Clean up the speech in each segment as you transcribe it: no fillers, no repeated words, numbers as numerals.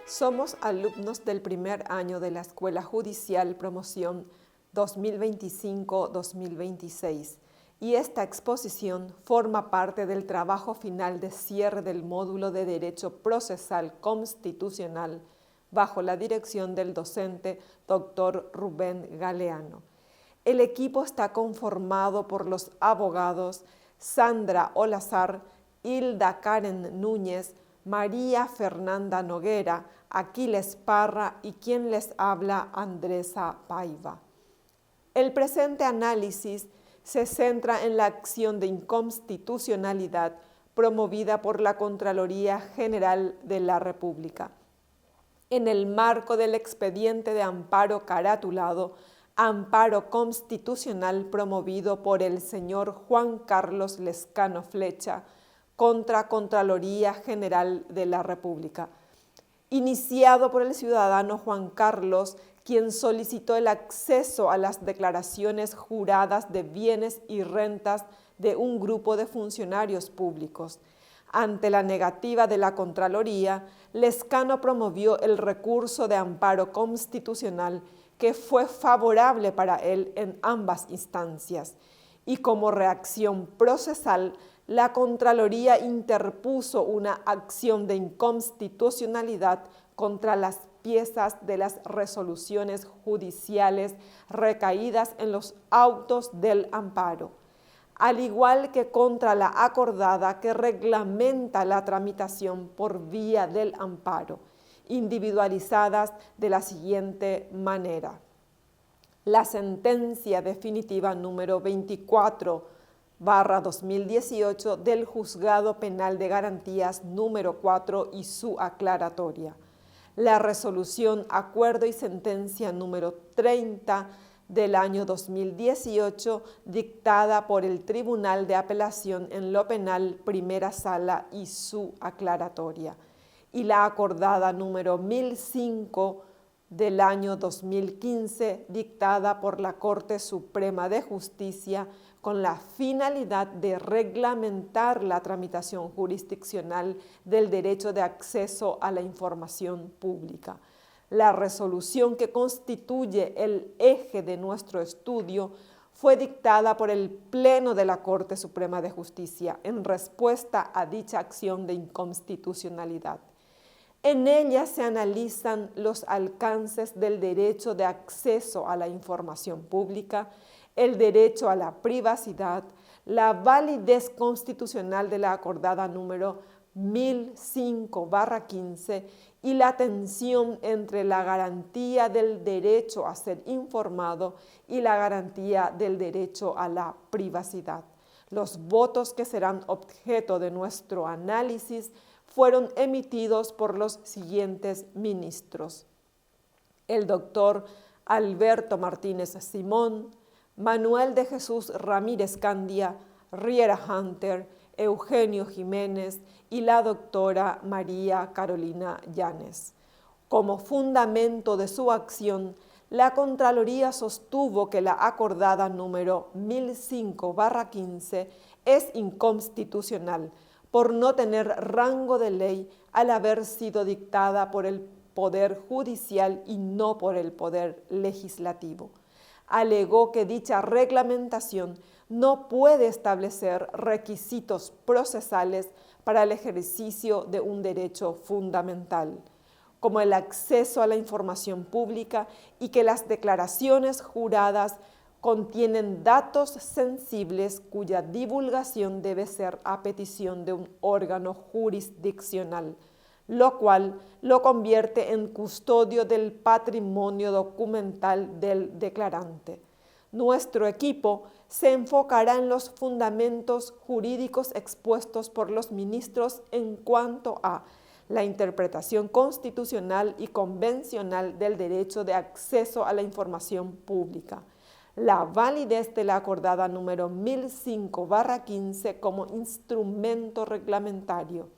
Somos alumnos del primer año de la Escuela Judicial Promoción 2025-2026 y esta exposición forma parte del trabajo final de cierre del módulo de Derecho Procesal Constitucional bajo la dirección del docente Dr. Rubén Galeano. El equipo está conformado por los abogados Sandra Olazar, Hilda Karen Núñez, María Fernanda Noguera, Aquiles Parra y quien les habla, Andresa Paiva. El presente análisis se centra en la acción de inconstitucionalidad promovida por la Contraloría General de la República. En el marco del expediente de amparo caratulado, amparo constitucional promovido por el señor Juan Carlos Lezcano Flecha contra Contraloría General de la República, iniciado por el ciudadano Juan Carlos, quien solicitó el acceso a las declaraciones juradas de bienes y rentas de un grupo de funcionarios públicos. Ante la negativa de la Contraloría, Lezcano promovió el recurso de amparo constitucional que fue favorable para él en ambas instancias. Y como reacción procesal, la Contraloría interpuso una acción de inconstitucionalidad contra las piezas de las resoluciones judiciales recaídas en los autos del amparo, al igual que contra la acordada que reglamenta la tramitación por vía del amparo, individualizadas de la siguiente manera. La sentencia definitiva número 24/2018 del Juzgado Penal de Garantías número 4 y su aclaratoria. La resolución, acuerdo y sentencia número 30 del año 2018 dictada por el Tribunal de Apelación en lo Penal Primera Sala y su aclaratoria. Y la acordada número 1005 del año 2015 dictada por la Corte Suprema de Justicia con la finalidad de reglamentar la tramitación jurisdiccional del derecho de acceso a la información pública. La resolución que constituye el eje de nuestro estudio fue dictada por el Pleno de la Corte Suprema de Justicia en respuesta a dicha acción de inconstitucionalidad. En ella se analizan los alcances del derecho de acceso a la información pública, el derecho a la privacidad, la validez constitucional de la acordada número 1005/15 y la tensión entre la garantía del derecho a ser informado y la garantía del derecho a la privacidad. Los votos que serán objeto de nuestro análisis fueron emitidos por los siguientes ministros: el doctor Alberto Martínez Simón, Manuel de Jesús Ramírez Candia, Riera Hunter, Eugenio Jiménez y la doctora María Carolina Llanes. Como fundamento de su acción, la Contraloría sostuvo que la acordada número 1005/15 es inconstitucional por no tener rango de ley al haber sido dictada por el Poder Judicial y no por el Poder Legislativo. Alegó que dicha reglamentación no puede establecer requisitos procesales para el ejercicio de un derecho fundamental, como el acceso a la información pública, y que las declaraciones juradas contienen datos sensibles cuya divulgación debe ser a petición de un órgano jurisdiccional, lo cual lo convierte en custodio del patrimonio documental del declarante. Nuestro equipo se enfocará en los fundamentos jurídicos expuestos por los ministros en cuanto a la interpretación constitucional y convencional del derecho de acceso a la información pública, la validez de la acordada número 1005/15 como instrumento reglamentario,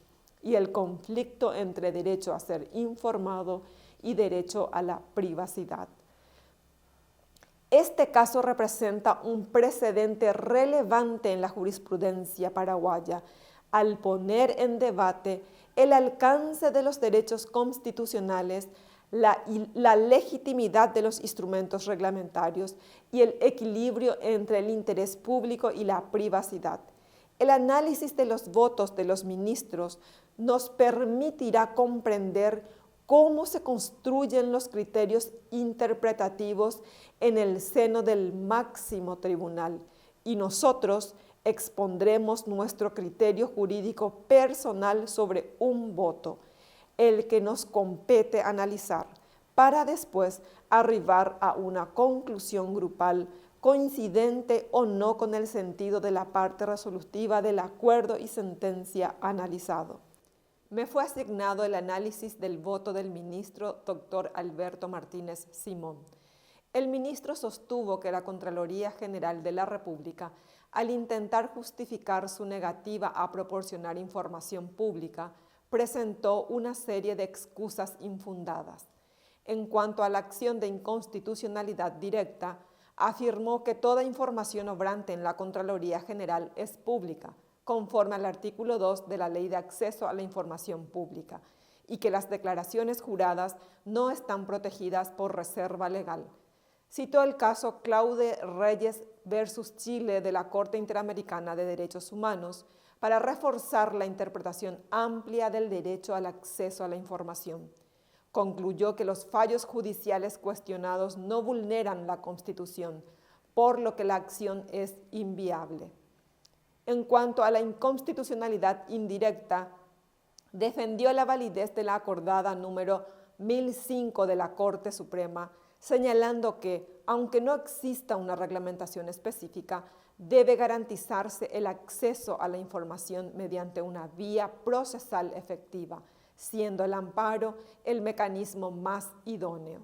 y el conflicto entre derecho a ser informado y derecho a la privacidad. Este caso representa un precedente relevante en la jurisprudencia paraguaya al poner en debate el alcance de los derechos constitucionales, la legitimidad de los instrumentos reglamentarios y el equilibrio entre el interés público y la privacidad. El análisis de los votos de los ministros nos permitirá comprender cómo se construyen los criterios interpretativos en el seno del máximo tribunal, y nosotros expondremos nuestro criterio jurídico personal sobre un voto, el que nos compete analizar, para después arribar a una conclusión grupal coincidente o no con el sentido de la parte resolutiva del acuerdo y sentencia analizado. Me fue asignado el análisis del voto del ministro Dr. Alberto Martínez Simón. El ministro sostuvo que la Contraloría General de la República, al intentar justificar su negativa a proporcionar información pública, presentó una serie de excusas infundadas. En cuanto a la acción de inconstitucionalidad directa, afirmó que toda información obrante en la Contraloría General es pública, conforme al artículo 2 de la Ley de Acceso a la Información Pública, y que las declaraciones juradas no están protegidas por reserva legal. Citó el caso Claude Reyes versus Chile de la Corte Interamericana de Derechos Humanos para reforzar la interpretación amplia del derecho al acceso a la información. Concluyó que los fallos judiciales cuestionados no vulneran la Constitución, por lo que la acción es inviable. En cuanto a la inconstitucionalidad indirecta, defendió la validez de la acordada número 1005 de la Corte Suprema, señalando que, aunque no exista una reglamentación específica, debe garantizarse el acceso a la información mediante una vía procesal efectiva, siendo el amparo el mecanismo más idóneo.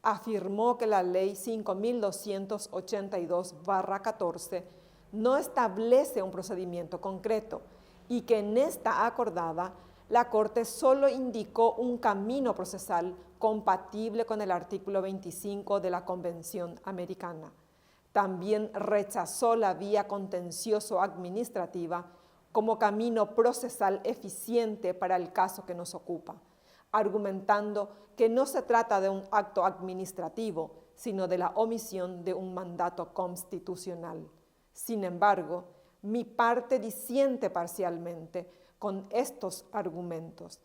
Afirmó que la Ley 5.282/14 no establece un procedimiento concreto y que en esta acordada la Corte solo indicó un camino procesal compatible con el artículo 25 de la Convención Americana. También rechazó la vía contencioso-administrativa como camino procesal eficiente para el caso que nos ocupa, argumentando que no se trata de un acto administrativo, sino de la omisión de un mandato constitucional. Sin embargo, mi parte disiente parcialmente con estos argumentos.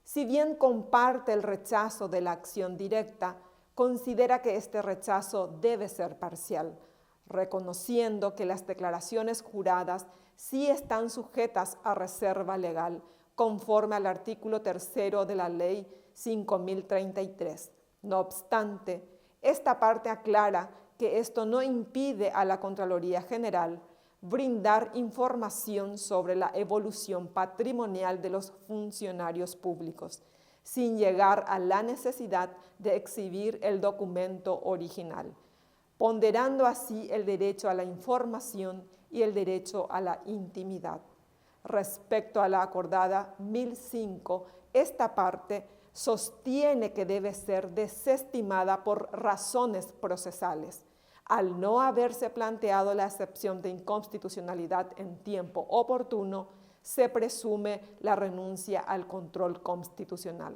Si bien comparte el rechazo de la acción directa, considera que este rechazo debe ser parcial, reconociendo que las declaraciones juradas sí están sujetas a reserva legal, conforme al artículo 3 de la Ley 5033. No obstante, esta parte aclara que esto no impide a la Contraloría General brindar información sobre la evolución patrimonial de los funcionarios públicos, sin llegar a la necesidad de exhibir el documento original, ponderando así el derecho a la información y el derecho a la intimidad. Respecto a la acordada 1005, esta parte sostiene que debe ser desestimada por razones procesales, al no haberse planteado la excepción de inconstitucionalidad en tiempo oportuno, se presume la renuncia al control constitucional.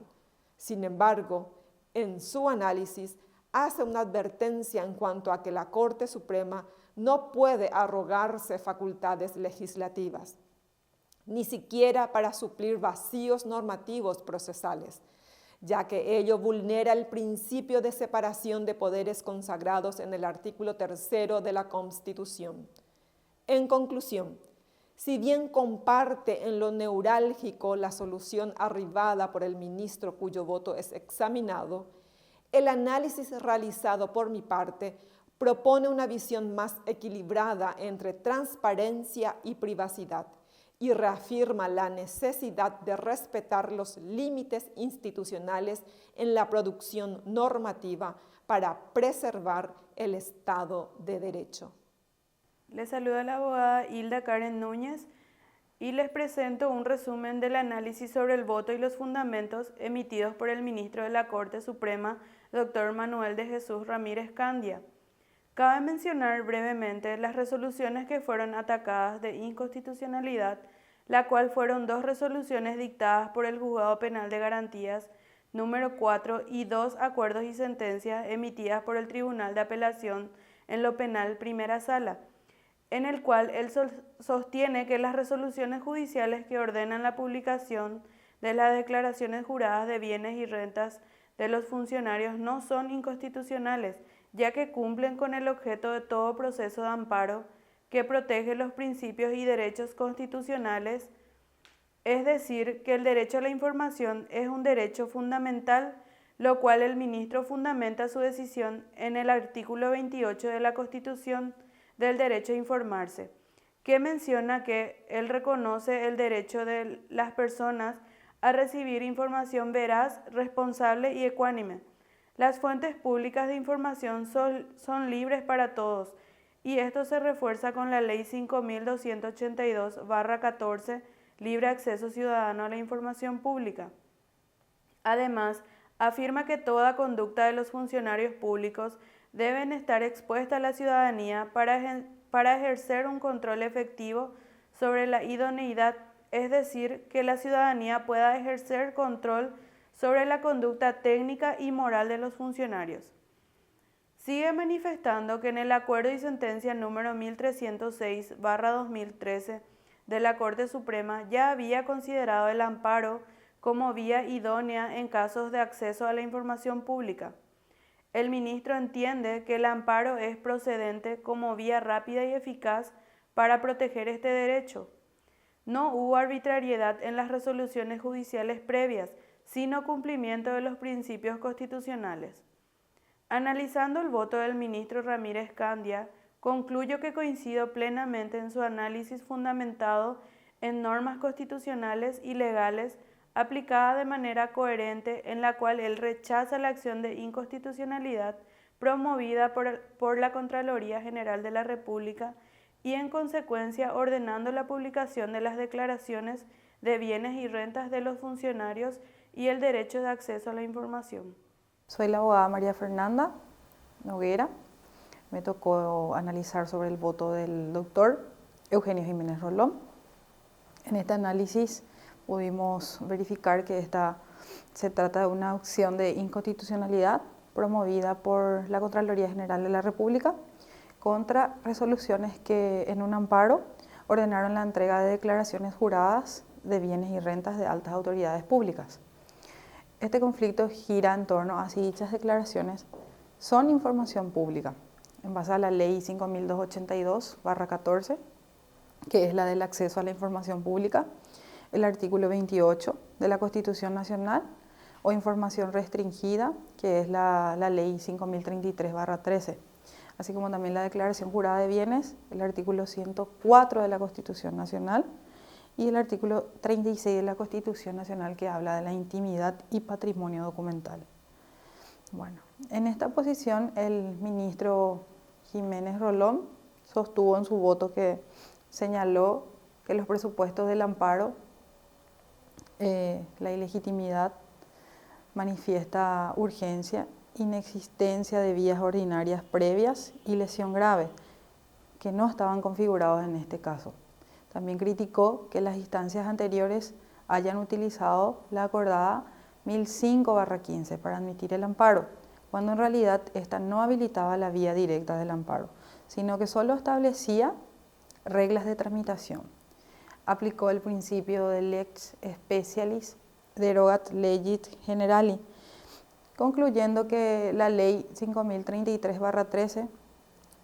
Sin embargo, en su análisis, hace una advertencia en cuanto a que la Corte Suprema no puede arrogarse facultades legislativas, ni siquiera para suplir vacíos normativos procesales, ya que ello vulnera el principio de separación de poderes consagrados en el artículo 3 de la Constitución. En conclusión, si bien comparte en lo neurálgico la solución arribada por el ministro cuyo voto es examinado, el análisis realizado por mi parte propone una visión más equilibrada entre transparencia y privacidad, y reafirma la necesidad de respetar los límites institucionales en la producción normativa para preservar el Estado de Derecho. Le saluda la abogada Hilda Karen Núñez. y les presento un resumen del análisis sobre el voto y los fundamentos emitidos por el ministro de la Corte Suprema, Dr. Manuel de Jesús Ramírez Candia. Cabe mencionar brevemente las resoluciones que fueron atacadas de inconstitucionalidad, la cual fueron 2 resoluciones dictadas por el Juzgado Penal de Garantías número 4 y 2 acuerdos y sentencias emitidas por el Tribunal de Apelación en lo Penal Primera Sala, en el cual él sostiene que las resoluciones judiciales que ordenan la publicación de las declaraciones juradas de bienes y rentas de los funcionarios no son inconstitucionales, ya que cumplen con el objeto de todo proceso de amparo que protege los principios y derechos constitucionales, es decir, que el derecho a la información es un derecho fundamental, lo cual el ministro fundamenta su decisión en el artículo 28 de la Constitución del derecho a informarse, que menciona que él reconoce el derecho de las personas a recibir información veraz, responsable y ecuánime. Las fuentes públicas de información son libres para todos, y esto se refuerza con la Ley 5282/14, Libre Acceso Ciudadano a la Información Pública. Además, afirma que toda conducta de los funcionarios públicos deben estar expuesta a la ciudadanía para ejercer un control efectivo sobre la idoneidad, es decir, que la ciudadanía pueda ejercer control sobre la conducta técnica y moral de los funcionarios. Sigue manifestando que en el acuerdo y sentencia número 1306/2013 de la Corte Suprema ya había considerado el amparo como vía idónea en casos de acceso a la información pública. El ministro entiende que el amparo es procedente como vía rápida y eficaz para proteger este derecho. No hubo arbitrariedad en las resoluciones judiciales previas, sino cumplimiento de los principios constitucionales. Analizando el voto del ministro Ramírez Candia, concluyo que coincido plenamente en su análisis fundamentado en normas constitucionales y legales aplicada de manera coherente, en la cual él rechaza la acción de inconstitucionalidad promovida por la Contraloría General de la República y en consecuencia ordenando la publicación de las declaraciones de bienes y rentas de los funcionarios y el derecho de acceso a la información. Soy la abogada María Fernanda Noguera. Me tocó analizar sobre el voto del doctor Eugenio Jiménez Rolón. En este análisis pudimos verificar que se trata de una acción de inconstitucionalidad promovida por la Contraloría General de la República contra resoluciones que en un amparo ordenaron la entrega de declaraciones juradas de bienes y rentas de altas autoridades públicas. Este conflicto gira en torno a si dichas declaraciones son información pública, en base a la Ley 5282/14, que es la del acceso a la información pública, el artículo 28 de la Constitución Nacional, o información restringida, que es la Ley 5033/13, así como también la Declaración Jurada de Bienes, el artículo 104 de la Constitución Nacional, y el artículo 36 de la Constitución Nacional, que habla de la intimidad y patrimonio documental. Bueno, en esta posición el ministro Jiménez Rolón sostuvo en su voto que señaló que los presupuestos del amparo, la ilegitimidad manifiesta urgencia, inexistencia de vías ordinarias previas y lesión grave, que no estaban configurados en este caso. También criticó que las instancias anteriores hayan utilizado la acordada 1005/15 para admitir el amparo, cuando en realidad esta no habilitaba la vía directa del amparo, sino que solo establecía reglas de tramitación. Aplicó el principio de lex specialis derogat legit generali, concluyendo que la Ley 5033/13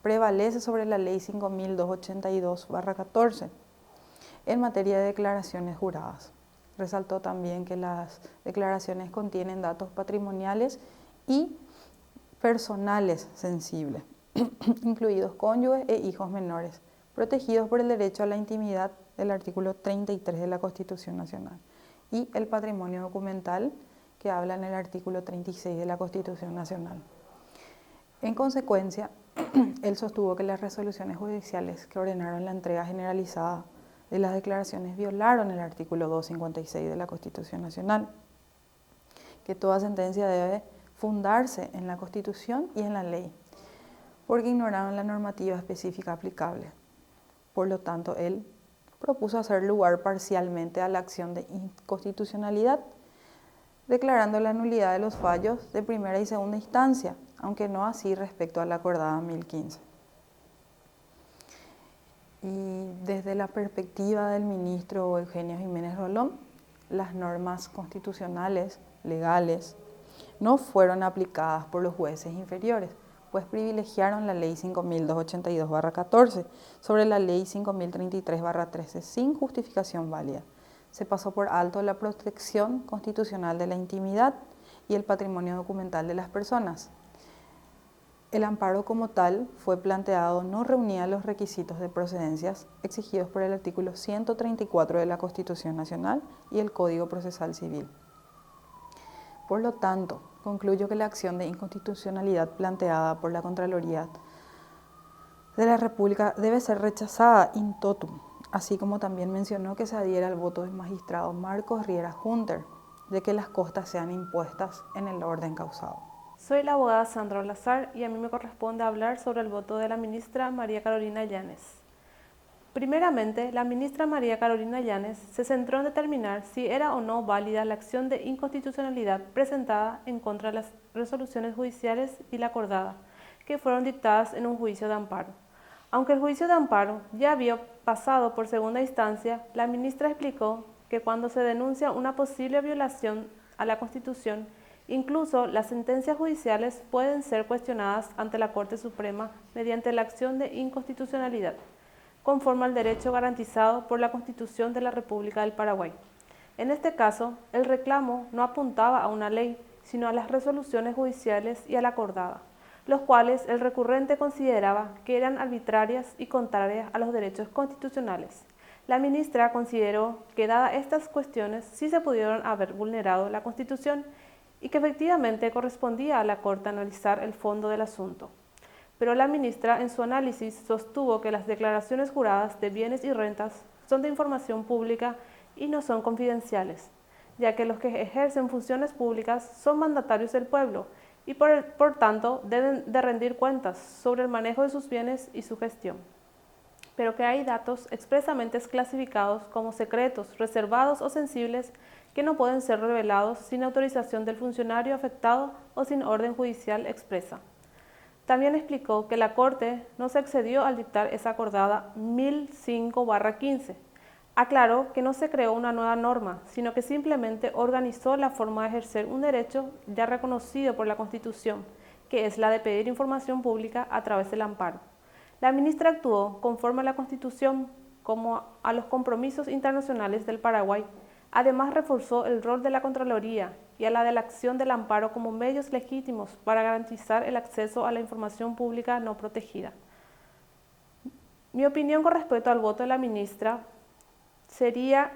prevalece sobre la Ley 5282/14 en materia de declaraciones juradas. Resaltó también que las declaraciones contienen datos patrimoniales y personales sensibles, incluidos cónyuges e hijos menores, protegidos por el derecho a la intimidad del artículo 33 de la Constitución Nacional, y el patrimonio documental, que habla en el artículo 36 de la Constitución Nacional. En consecuencia, él sostuvo que las resoluciones judiciales que ordenaron la entrega generalizada de las declaraciones violaron el artículo 256 de la Constitución Nacional, que toda sentencia debe fundarse en la Constitución y en la ley, porque ignoraron la normativa específica aplicable. Por lo tanto, él propuso hacer lugar parcialmente a la acción de inconstitucionalidad, declarando la nulidad de los fallos de primera y segunda instancia, aunque no así respecto a la acordada 1015. Y desde la perspectiva del ministro Eugenio Jiménez Rolón, las normas constitucionales, legales, no fueron aplicadas por los jueces inferiores, pues privilegiaron la ley 5.282/14 sobre la ley 5.033/13 sin justificación válida. Se pasó por alto la protección constitucional de la intimidad y el patrimonio documental de las personas. El amparo como tal fue planteado no reunía los requisitos de procedencias exigidos por el artículo 134 de la Constitución Nacional y el Código Procesal Civil. Por lo tanto, concluyo que la acción de inconstitucionalidad planteada por la Contraloría de la República debe ser rechazada in totum, así como también mencionó que se adhiera al voto del magistrado Marcos Riera Junter de que las costas sean impuestas en el orden causado. Soy la abogada Sandra Lazar y a mí me corresponde hablar sobre el voto de la ministra María Carolina Yanes. Primeramente, la ministra María Carolina Yanes se centró en determinar si era o no válida la acción de inconstitucionalidad presentada en contra de las resoluciones judiciales y la acordada, que fueron dictadas en un juicio de amparo. Aunque el juicio de amparo ya había pasado por segunda instancia, la ministra explicó que cuando se denuncia una posible violación a la Constitución, incluso las sentencias judiciales pueden ser cuestionadas ante la Corte Suprema mediante la acción de inconstitucionalidad, conforme al derecho garantizado por la Constitución de la República del Paraguay. En este caso, el reclamo no apuntaba a una ley, sino a las resoluciones judiciales y a la acordada, los cuales el recurrente consideraba que eran arbitrarias y contrarias a los derechos constitucionales. La ministra consideró que, dadas estas cuestiones, sí se pudieron haber vulnerado la Constitución y que efectivamente correspondía a la Corte analizar el fondo del asunto. Pero la ministra en su análisis sostuvo que las declaraciones juradas de bienes y rentas son de información pública y no son confidenciales, ya que los que ejercen funciones públicas son mandatarios del pueblo y por tanto deben de rendir cuentas sobre el manejo de sus bienes y su gestión. Pero que hay datos expresamente clasificados como secretos, reservados o sensibles que no pueden ser revelados sin autorización del funcionario afectado o sin orden judicial expresa. También explicó que la Corte no se excedió al dictar esa acordada 1005/15. Aclaró que no se creó una nueva norma, sino que simplemente organizó la forma de ejercer un derecho ya reconocido por la Constitución, que es la de pedir información pública a través del amparo. La ministra actuó conforme a la Constitución como a los compromisos internacionales del Paraguay. Además, reforzó el rol de la Contraloría y a la de la acción del amparo como medios legítimos para garantizar el acceso a la información pública no protegida. Mi opinión con respecto al voto de la ministra sería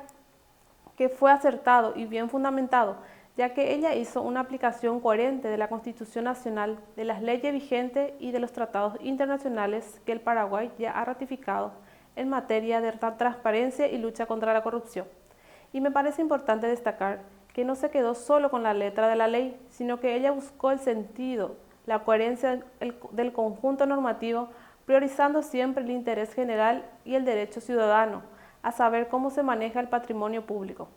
que fue acertado y bien fundamentado, ya que ella hizo una aplicación coherente de la Constitución Nacional, de las leyes vigentes y de los tratados internacionales que el Paraguay ya ha ratificado en materia de transparencia y lucha contra la corrupción. Y me parece importante destacar que no se quedó solo con la letra de la ley, sino que ella buscó el sentido, la coherencia del conjunto normativo, priorizando siempre el interés general y el derecho ciudadano a saber cómo se maneja el patrimonio público.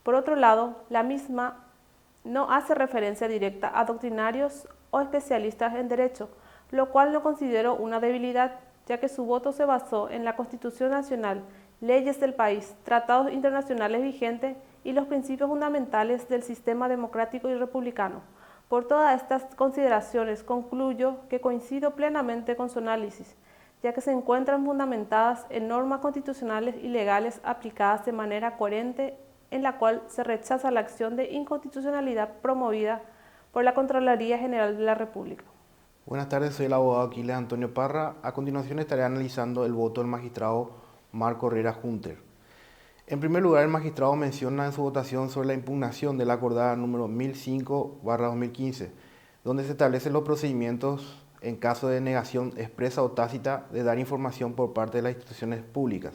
Por otro lado, la misma no hace referencia directa a doctrinarios o especialistas en derecho, lo cual no considero una debilidad, ya que su voto se basó en la Constitución Nacional, leyes del país, tratados internacionales vigentes y los principios fundamentales del sistema democrático y republicano. Por todas estas consideraciones concluyo que coincido plenamente con su análisis, ya que se encuentran fundamentadas en normas constitucionales y legales aplicadas de manera coherente, en la cual se rechaza la acción de inconstitucionalidad promovida por la Contraloría General de la República. Buenas tardes, soy el abogado Aquiles Antonio Parra. A continuación estaré analizando el voto del magistrado Marcos Riera Junter. En primer lugar, el magistrado menciona en su votación sobre la impugnación de la acordada número 1005/2015, donde se establecen los procedimientos en caso de negación expresa o tácita de dar información por parte de las instituciones públicas,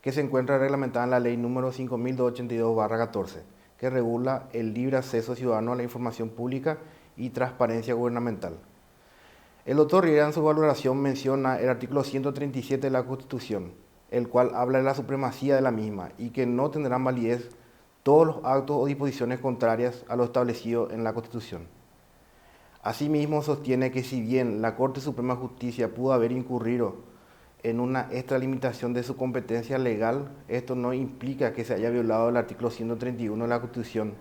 que se encuentra reglamentada en la Ley número 5282/14, que regula el libre acceso ciudadano a la información pública y transparencia gubernamental. El doctor Riera en su valoración menciona el artículo 137 de la Constitución, el cual habla de la supremacía de la misma y que no tendrán validez todos los actos o disposiciones contrarias a lo establecido en la Constitución. Asimismo, sostiene que si bien la Corte Suprema de Justicia pudo haber incurrido en una extralimitación de su competencia legal, esto no implica que se haya violado el artículo 131 de la Constitución,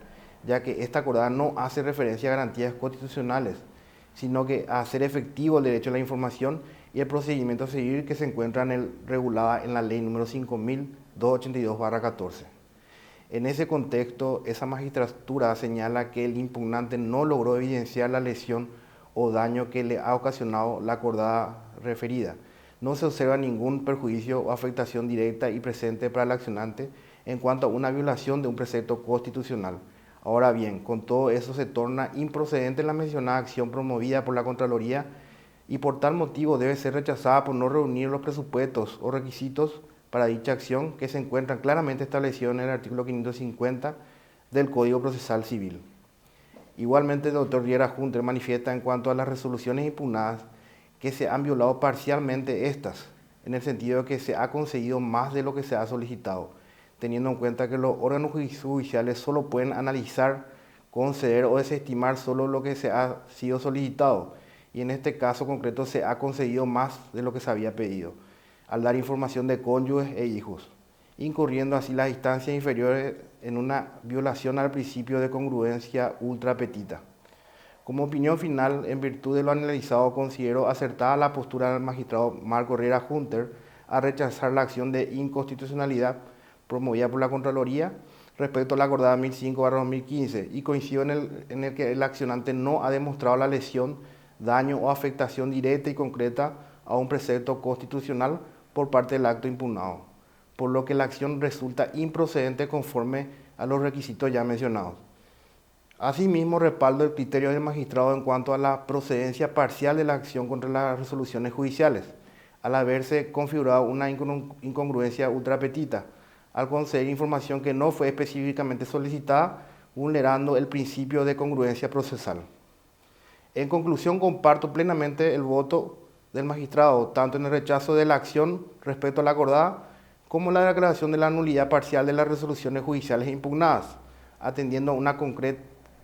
ya que esta acordada no hace referencia a garantías constitucionales, sino que a hacer efectivo el derecho a la información y el procedimiento a seguir que se encuentra regulada en la Ley número 5282/14. En ese contexto, esa magistratura señala que el impugnante no logró evidenciar la lesión o daño que le ha ocasionado la acordada referida. No se observa ningún perjuicio o afectación directa y presente para el accionante en cuanto a una violación de un precepto constitucional. Ahora bien, con todo eso se torna improcedente la mencionada acción promovida por la Contraloría y por tal motivo debe ser rechazada por no reunir los presupuestos o requisitos para dicha acción que se encuentran claramente establecidos en el artículo 550 del Código Procesal Civil. Igualmente, el doctor Riera Junter manifiesta en cuanto a las resoluciones impugnadas que se han violado parcialmente estas, en el sentido de que se ha concedido más de lo que se ha solicitado, teniendo en cuenta que los órganos judiciales solo pueden analizar, conceder o desestimar solo lo que se ha sido solicitado, y en este caso concreto se ha concedido más de lo que se había pedido, al dar información de cónyuges e hijos, incurriendo así las instancias inferiores en una violación al principio de congruencia ultra petita. Como opinión final, en virtud de lo analizado, considero acertada la postura del magistrado Marco Riera Junter a rechazar la acción de inconstitucionalidad promovida por la Contraloría respecto a la acordada 1005/2015 y coincido en el que el accionante no ha demostrado la lesión, daño o afectación directa y concreta a un precepto constitucional por parte del acto impugnado, por lo que la acción resulta improcedente conforme a los requisitos ya mencionados. Asimismo, respaldo el criterio del magistrado en cuanto a la procedencia parcial de la acción contra las resoluciones judiciales, al haberse configurado una incongruencia ultra petita, al conceder información que no fue específicamente solicitada, vulnerando el principio de congruencia procesal. En conclusión, comparto plenamente el voto del magistrado, tanto en el rechazo de la acción respecto a la acordada, como en la declaración de la nulidad parcial de las resoluciones judiciales impugnadas, atendiendo a una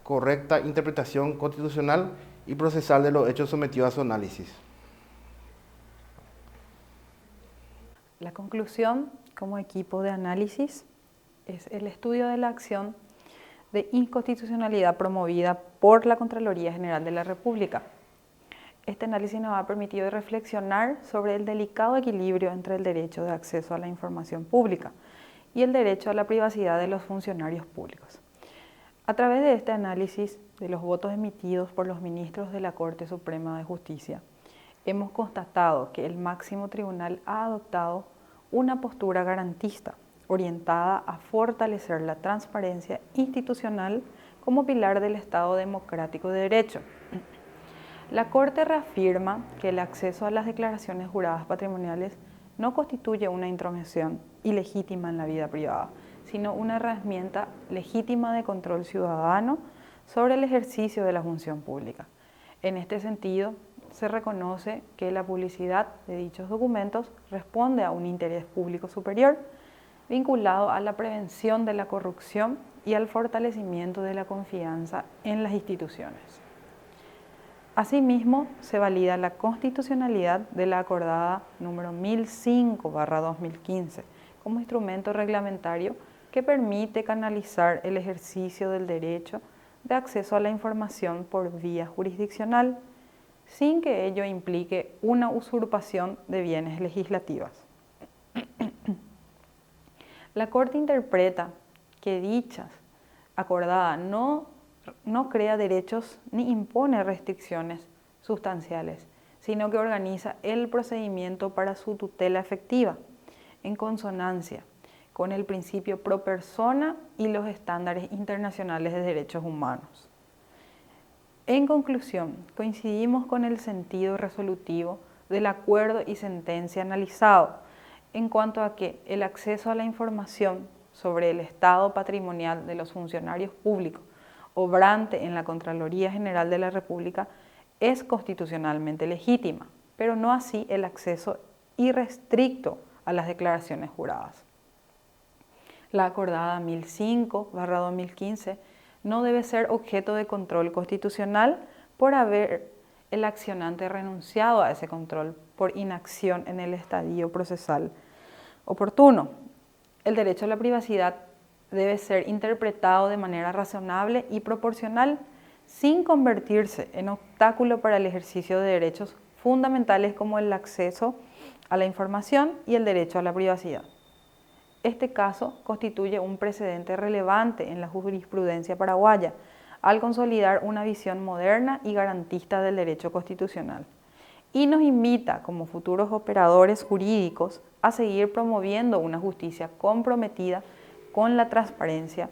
correcta interpretación constitucional y procesal de los hechos sometidos a su análisis. La conclusión como equipo de análisis es el estudio de la acción de inconstitucionalidad promovida por la Contraloría General de la República. Este análisis nos ha permitido reflexionar sobre el delicado equilibrio entre el derecho de acceso a la información pública y el derecho a la privacidad de los funcionarios públicos. A través de este análisis de los votos emitidos por los ministros de la Corte Suprema de Justicia, hemos constatado que el máximo tribunal ha adoptado una postura garantista, orientada a fortalecer la transparencia institucional como pilar del Estado democrático de derecho. La Corte reafirma que el acceso a las declaraciones juradas patrimoniales no constituye una intromisión ilegítima en la vida privada, sino una herramienta legítima de control ciudadano sobre el ejercicio de la función pública. En este sentido, se reconoce que la publicidad de dichos documentos responde a un interés público superior vinculado a la prevención de la corrupción y al fortalecimiento de la confianza en las instituciones. Asimismo, se valida la constitucionalidad de la acordada número 1005/2015 como instrumento reglamentario que permite canalizar el ejercicio del derecho de acceso a la información por vía jurisdiccional, sin que ello implique una usurpación de bienes legislativas. La Corte interpreta que dicha acordada no crea derechos ni impone restricciones sustanciales, sino que organiza el procedimiento para su tutela efectiva, en consonancia con el principio pro persona y los estándares internacionales de derechos humanos. En conclusión, coincidimos con el sentido resolutivo del acuerdo y sentencia analizado, en cuanto a que el acceso a la información sobre el estado patrimonial de los funcionarios públicos obrante en la Contraloría General de la República es constitucionalmente legítima, pero no así el acceso irrestricto a las declaraciones juradas. La acordada 1005/2015 no debe ser objeto de control constitucional por haber el accionante renunciado a ese control por inacción en el estadio procesal oportuno. El derecho a la privacidad debe ser interpretado de manera razonable y proporcional, sin convertirse en obstáculo para el ejercicio de derechos fundamentales como el acceso a la información y el derecho a la privacidad. Este caso constituye un precedente relevante en la jurisprudencia paraguaya, al consolidar una visión moderna y garantista del derecho constitucional, y nos invita como futuros operadores jurídicos a seguir promoviendo una justicia comprometida con la transparencia